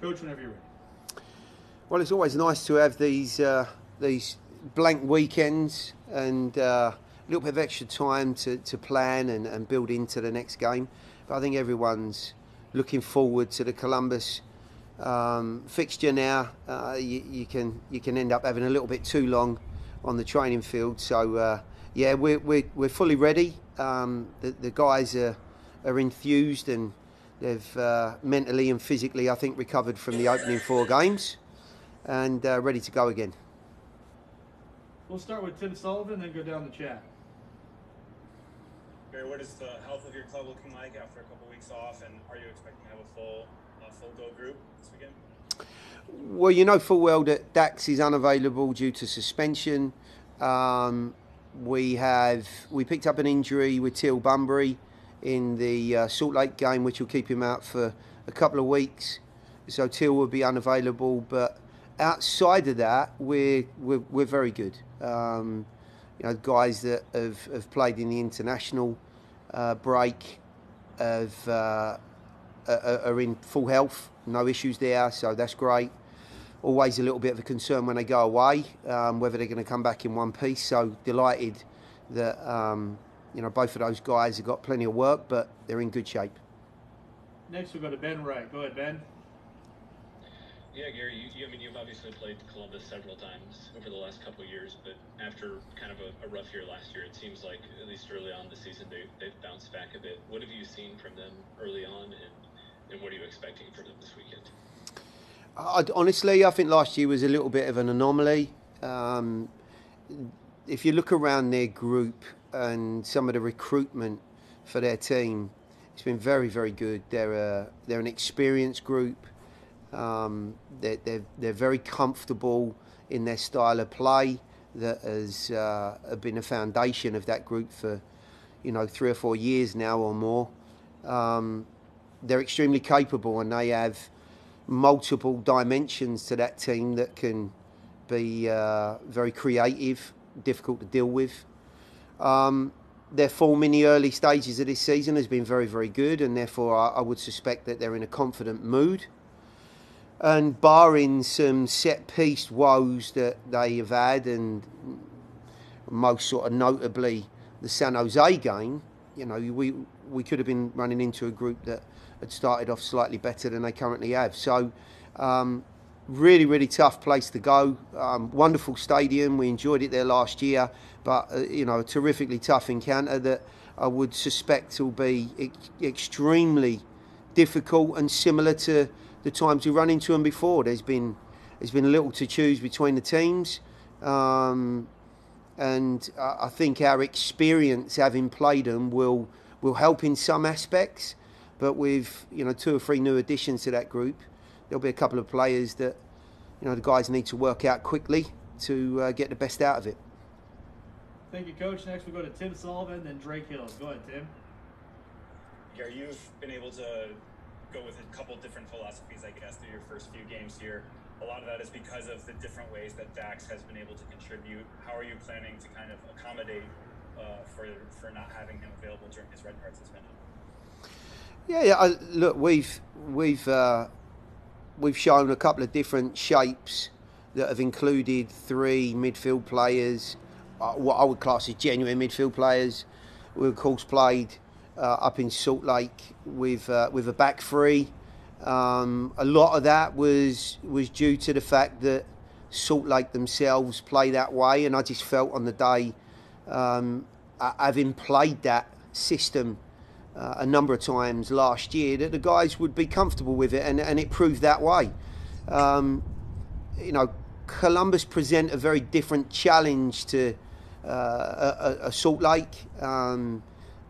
Coach, whenever you're ready. Well, it's always nice to have these blank weekends and a little bit of extra time to plan and build into the next game. But I think everyone's looking forward to the Columbus fixture now. You can end up having a little bit too long on the training field. So yeah, we're fully ready. The guys are enthused and they've mentally and physically, I think, recovered from the opening 4 games and ready to go again. We'll start with Tim Sullivan, then go down the chat. Gary, what is the health of your club looking like after a couple weeks off, and are you expecting to have a full go group this weekend? Well, you know full well that Dax is unavailable due to suspension. We picked up an injury with Teal Bunbury in the Salt Lake game, which will keep him out for a couple of weeks. So Teal will be unavailable, but outside of that, we're very good. You know, guys that have played in the international break are in full health, no issues there, so that's great. Always a little bit of a concern when they go away, whether they're going to come back in one piece. So delighted that you know, both of those guys have got plenty of work, but they're in good shape. Next we'll go to Ben Wright. Go ahead, Ben. Yeah, Gary, you've obviously played Columbus several times over the last couple of years, but after kind of a rough year last year, it seems like, at least early on in the season, they've bounced back a bit. What have you seen from them early on, and what are you expecting from them this weekend? Honestly, I think last year was a little bit of an anomaly. If you look around their group and some of the recruitment for their team, it's been very, very good. They're an experienced group. They're very comfortable in their style of play that has been a foundation of that group for, you know, 3 or 4 years now or more. They're extremely capable, and they have multiple dimensions to that team that can be very creative, difficult to deal with. Their form in the early stages of this season has been very, very good, and therefore I would suspect that they're in a confident mood. And barring some set-piece woes that they have had, and most sort of notably the San Jose game, you know, we could have been running into a group that had started off slightly better than they currently have. So really, really tough place to go. Wonderful stadium. We enjoyed it there last year, but you know, a terrifically tough encounter that I would suspect will be extremely difficult and similar to the times we run into them before. There's been a little to choose between the teams, and I think our experience having played them will help in some aspects. But with, you know, 2 or 3 new additions to that group, there'll be a couple of players that, you know, the guys need to work out quickly to get the best out of it. Thank you, Coach. Next we'll go to Tim Sullivan, then Drake Hills. Go ahead, Tim. Gary, you've been able to go with a couple different philosophies, I guess, through your first few games here. A lot of that is because of the different ways that Dax has been able to contribute. How are you planning to kind of accommodate for not having him available during his red card suspension? Yeah. Look, we've shown a couple of different shapes that have included 3 midfield players, what I would class as genuine midfield players. We of course played up in Salt Lake with a back 3. A lot of that was due to the fact that Salt Lake themselves play that way, and I just felt on the day, having played that system a number of times last year, that the guys would be comfortable with it, and it proved that way. You know, Columbus present a very different challenge to a Salt Lake,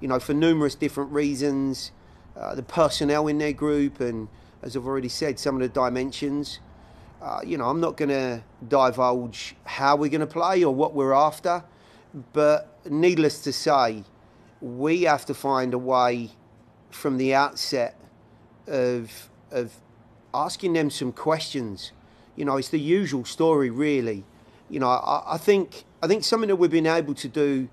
you know, for numerous different reasons. The personnel in their group, and as I've already said, some of the dimensions. You know, I'm not going to divulge how we're going to play or what we're after, but needless to say, we have to find a way from the outset of asking them some questions. You know, it's the usual story, really. You know, I think something that we've been able to do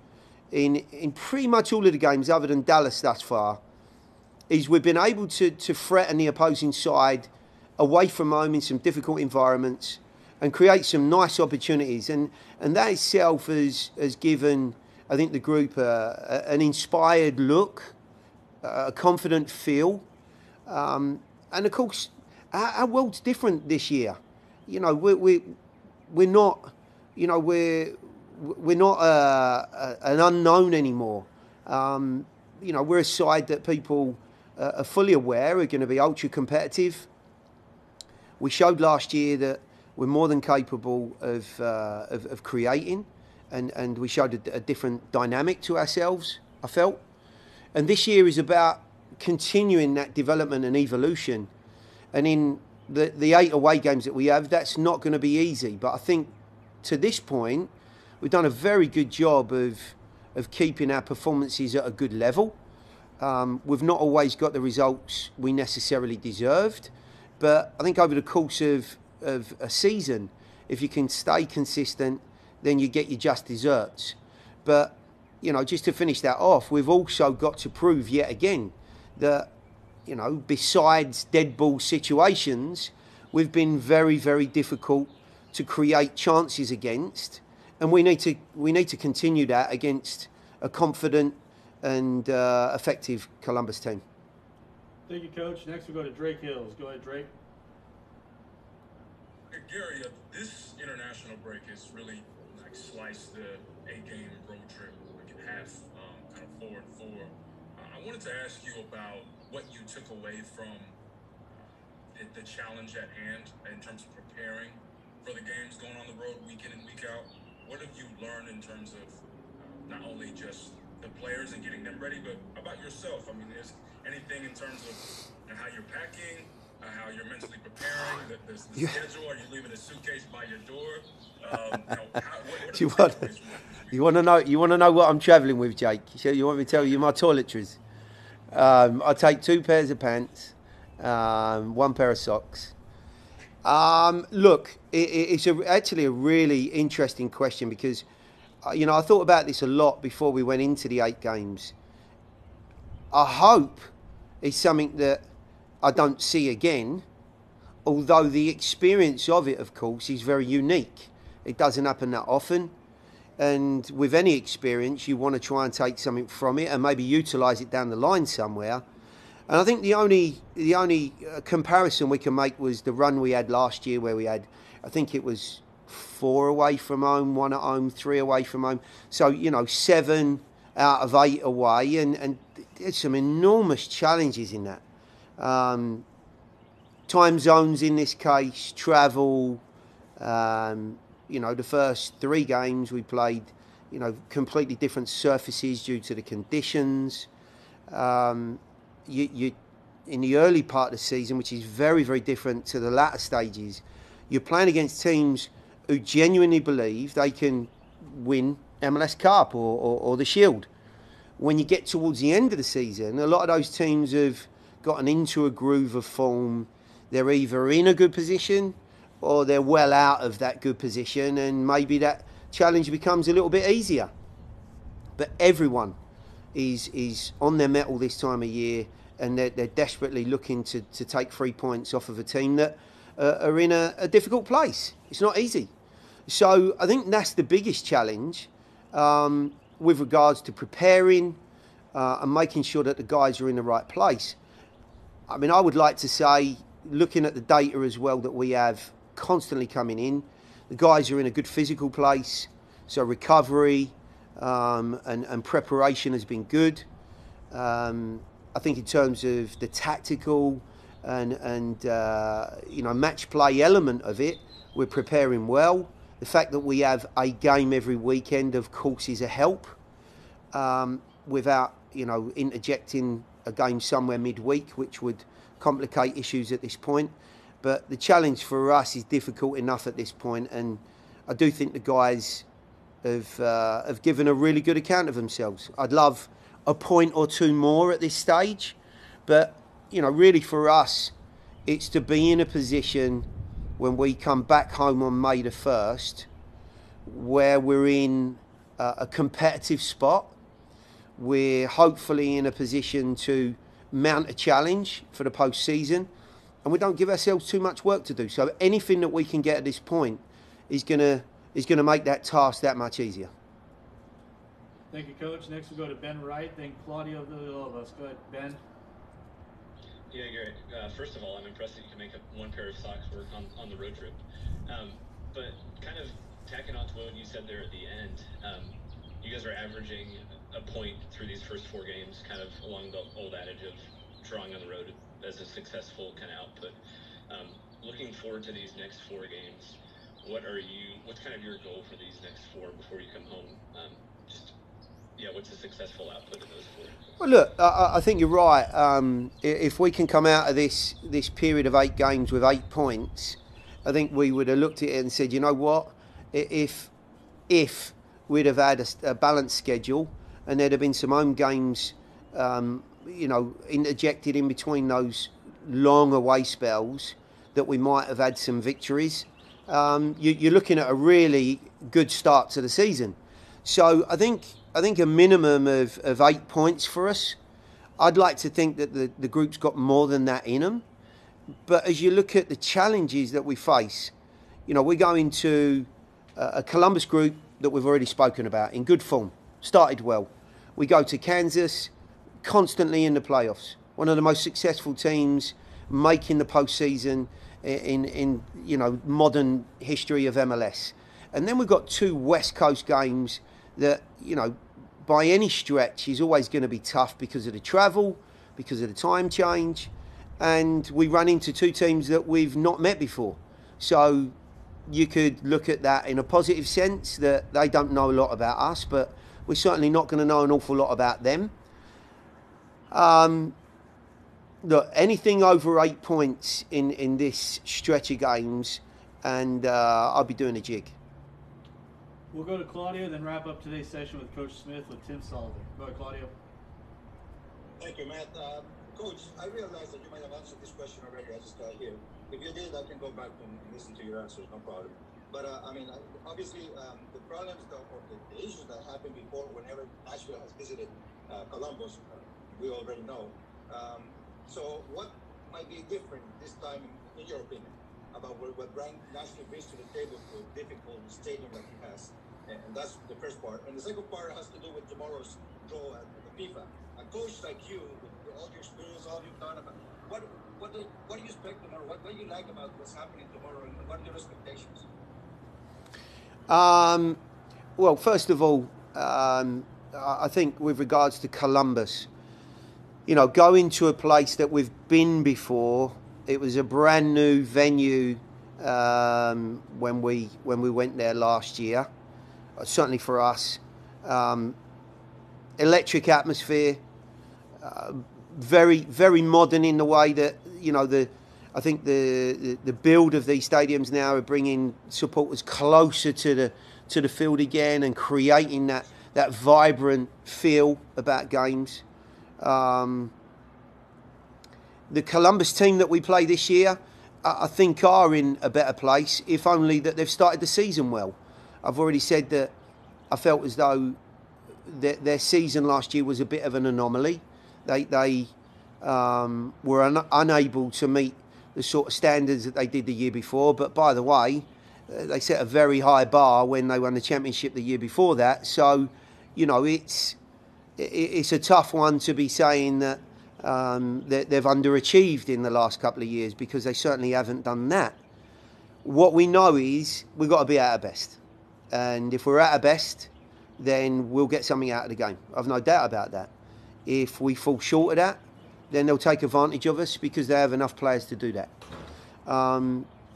in pretty much all of the games other than Dallas thus far is we've been able to threaten the opposing side away from home in some difficult environments and create some nice opportunities. And that itself has given, I think, the group an inspired look, a confident feel. And of course, our world's different this year. You know, we're not, you know, we're not an unknown anymore. You know, we're a side that people are fully aware are going to be ultra competitive. We showed last year that we're more than capable of creating, and we showed a different dynamic to ourselves, I felt. And this year is about continuing that development and evolution. And in the 8 away games that we have, that's not going to be easy. But I think to this point, we've done a very good job of keeping our performances at a good level. We've not always got the results we necessarily deserved. But I think over the course of a season, if you can stay consistent, then you get your just desserts. But, you know, just to finish that off, we've also got to prove yet again that, you know, besides dead ball situations, we've been very, very difficult to create chances against. And we need to continue that against a confident and effective Columbus team. Thank you, Coach. Next we go to Drake Hills. Go ahead, Drake. Hey, Gary, this international break has really sliced the 8-game road trip in half, kind of 4 and 4. I wanted to ask you about what you took away from the challenge at hand in terms of preparing for the games going on the road week in and week out. What have you learned in terms of not only just the players and getting them ready, but about yourself? I mean, is anything in terms of how you're packing, how you're mentally preparing, the schedule? Are you leaving a suitcase by your door? You want to know what I'm travelling with, Jake? You want me to tell you my toiletries? I take 2 pairs of pants, 1 pair of socks. Look, it's actually a really interesting question because, you know, I thought about this a lot before we went into the 8 games. I hope it's something that I don't see again, although the experience of it, of course, is very unique. It doesn't happen that often. And with any experience, you want to try and take something from it and maybe utilise it down the line somewhere. And I think the only comparison we can make was the run we had last year, where we had, I think it was 4 away from home, 1 at home, 3 away from home. So, you know, 7 out of 8 away, and there's some enormous challenges in that. Time zones in this case, travel. You know, the first 3 games we played, you know, completely different surfaces due to the conditions. You in the early part of the season, which is very, very different to the latter stages, you're playing against teams who genuinely believe they can win MLS Cup or the Shield. When you get towards the end of the season, a lot of those teams have gotten into a groove of form. They're either in a good position or they're well out of that good position, and maybe that challenge becomes a little bit easier. But everyone is on their mettle this time of year, and they're desperately looking to take 3 points off of a team that are in a difficult place. It's not easy. So I think that's the biggest challenge with regards to preparing and making sure that the guys are in the right place. I mean, I would like to say, looking at the data as well that we have constantly coming in, the guys are in a good physical place, so recovery and preparation has been good. I think in terms of the tactical and you know, match play element of it, we're preparing well. The fact that we have a game every weekend, of course, is a help, without, you know, interjecting a game somewhere midweek, which would complicate issues at this point. But the challenge for us is difficult enough at this point, and I do think the guys have given a really good account of themselves. I'd love a point or 2 more at this stage, but, you know, really for us, it's to be in a position when we come back home on May the 1st, where we're in a competitive spot. We're hopefully in a position to mount a challenge for the post-season. and we don't give ourselves too much work to do. So anything that we can get at this point is gonna make that task that much easier. Thank you, Coach. Next we'll go to Ben Wright, then Claudio Villalobos. Go ahead, Ben. Yeah, Gary. First of all, I'm impressed that you can make one pair of socks work on the road trip. But kind of tacking on to what you said there at the end, you guys are averaging a point through these first 4 games, kind of along the old adage of drawing on the road as a successful kind of output. Looking forward to these next 4 games, what's kind of your goal for these next 4 before you come home? What's a successful output in those 4? Well, look, I think you're right. If we can come out of this period of 8 games with 8 points, I think we would have looked at it and said, you know what, if we'd have had a balanced schedule and there'd have been some home games, interjected in between those long away spells, that we might have had some victories. You're looking at a really good start to the season. So I think a minimum of 8 points for us. I'd like to think that the group's got more than that in them. But as you look at the challenges that we face, we go into a Columbus group that we've already spoken about, in good form, started well. We go to Kansas, constantly in the playoffs, one of the most successful teams making the postseason in modern history of MLS. And then we've got 2 West Coast games that, by any stretch is always going to be tough because of the travel, because of the time change, and we run into 2 teams that we've not met before. So you could look at that in a positive sense, that they don't know a lot about us, but we're certainly not going to know an awful lot about them. Look, anything over 8 points in this stretch of games, and I'll be doing a jig. We'll go to Claudio, then wrap up today's session with Coach Smith with Tim Sullivan. Go ahead, Claudio. Thank you, Matt. Coach, I realize that you might have answered this question already. I just got here. If you did, I can go back and listen to your answers, no problem. But, obviously, the problems or the issues that happened before, whenever Nashville has visited Columbus, we already know. So what might be different this time, in your opinion, about what Nashville brings to the table to a difficult stadium like he has? And that's the first part. And the second part has to do with tomorrow's draw at the FIFA. A coach like you, with all your experience, all you've done, what do you expect tomorrow? What do you like about what's happening tomorrow, and what are your expectations? Well, first of all, I think with regards to Columbus, going to a place that we've been before, it was a brand new venue when we went there last year. Certainly for us, electric atmosphere, very very modern in the way that I think the build of these stadiums now are bringing supporters closer to the field again and creating that vibrant feel about games. The Columbus team that we play this year, I think, are in a better place, if only that they've started the season well. I've already said that I felt as though their season last year was a bit of an anomaly. They were unable to meet the sort of standards that they did the year before. But by the way, they set a very high bar when they won the championship the year before that. So, it's a tough one to be saying that they've underachieved in the last couple of years, because they certainly haven't done that. What we know is we've got to be at our best. And if we're at our best, then we'll get something out of the game. I've no doubt about that. If we fall short of that, then they'll take advantage of us, because they have enough players to do that.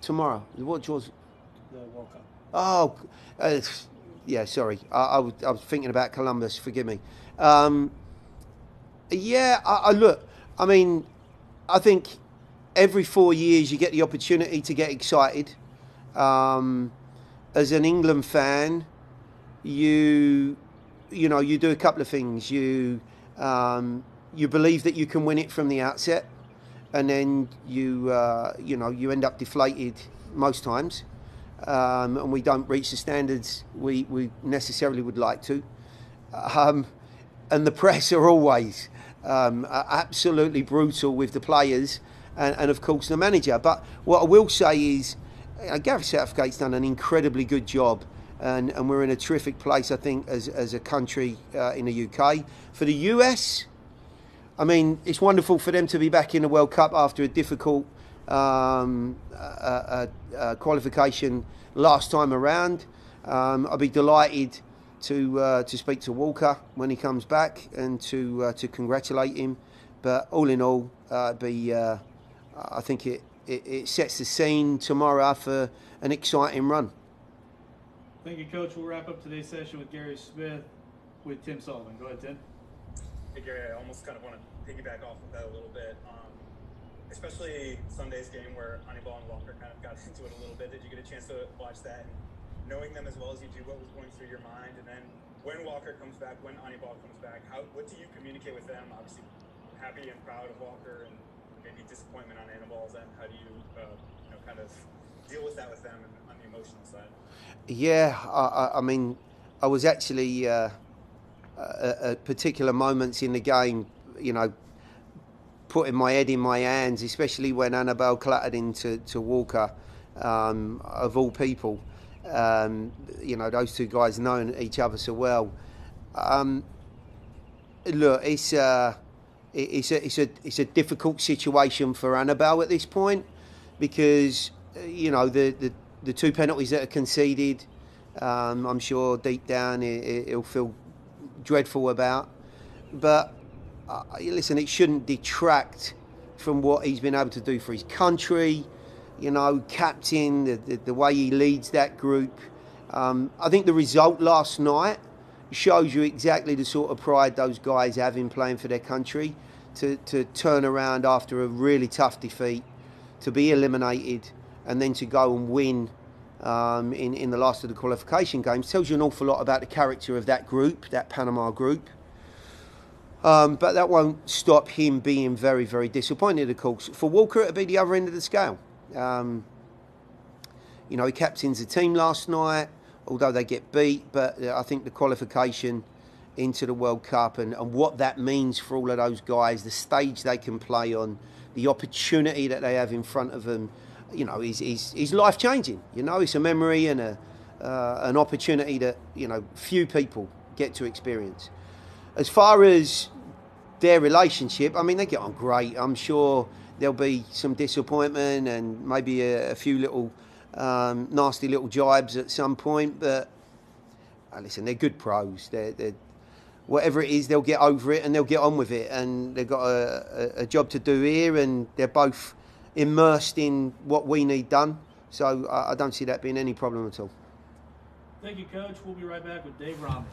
Tomorrow, what draws? The World Cup. Oh, yeah, sorry. I was thinking about Columbus, forgive me. Look, I think every 4 years you get the opportunity to get excited. As an England fan, you do a couple of things. You believe that you can win it from the outset, and then you end up deflated most times, and we don't reach the standards we necessarily would like to. And the press are always absolutely brutal with the players, and of course the manager. But what I will say is, Gareth Southgate's done an incredibly good job, and we're in a terrific place, I think, as a country in the UK. For the US, I mean, it's wonderful for them to be back in the World Cup after a difficult qualification last time around. I'll be delighted to speak to Walker when he comes back and to congratulate him. But all in all, I think it sets the scene tomorrow for an exciting run. Thank you, Coach. We'll wrap up today's session with Gary Smith with Tim Sullivan. Go ahead, Tim. Hey, Gary, I almost kind of want to piggyback off of that a little bit, especially Sunday's game where Anibal and Walker kind of got into it a little bit. Did you get a chance to watch that? And knowing them as well as you do, what was going through your mind? And then when Walker comes back, when Anibal comes back, what do you communicate with them? Obviously, happy and proud of Walker, and maybe disappointment on Anibal's end. How do you, kind of deal with that with them and on the emotional side? Yeah, I mean, I was actually at particular moments in the game, putting my head in my hands, especially when Anibal clattered into Walker, of all people. Those two guys knowing each other so well. Look, it's a difficult situation for Anibal at this point because the two penalties that are conceded, I'm sure deep down he'll feel dreadful about. But listen, it shouldn't detract from what he's been able to do for his country. Captain, the way he leads that group. I think the result last night shows you exactly the sort of pride those guys have in playing for their country. To turn around after a really tough defeat, to be eliminated, and then to go and win in the last of the qualification games tells you an awful lot about the character of that group, that Panama group. But that won't stop him being very, very disappointed, of course. For Walker, it'll be the other end of the scale. He captains the team last night, although they get beat, but I think the qualification into the World Cup and what that means for all of those guys, the stage they can play on, the opportunity that they have in front of them, is life-changing. It's a memory and an opportunity that, few people get to experience. As far as their relationship, I mean, they get on great. I'm sure there'll be some disappointment and maybe a few little nasty little jibes at some point, but listen, they're good pros. They're whatever it is, they'll get over it and they'll get on with it. And they've got a job to do here, and they're both immersed in what we need done. So I don't see that being any problem at all. Thank you, Coach. We'll be right back with Dave Rahman.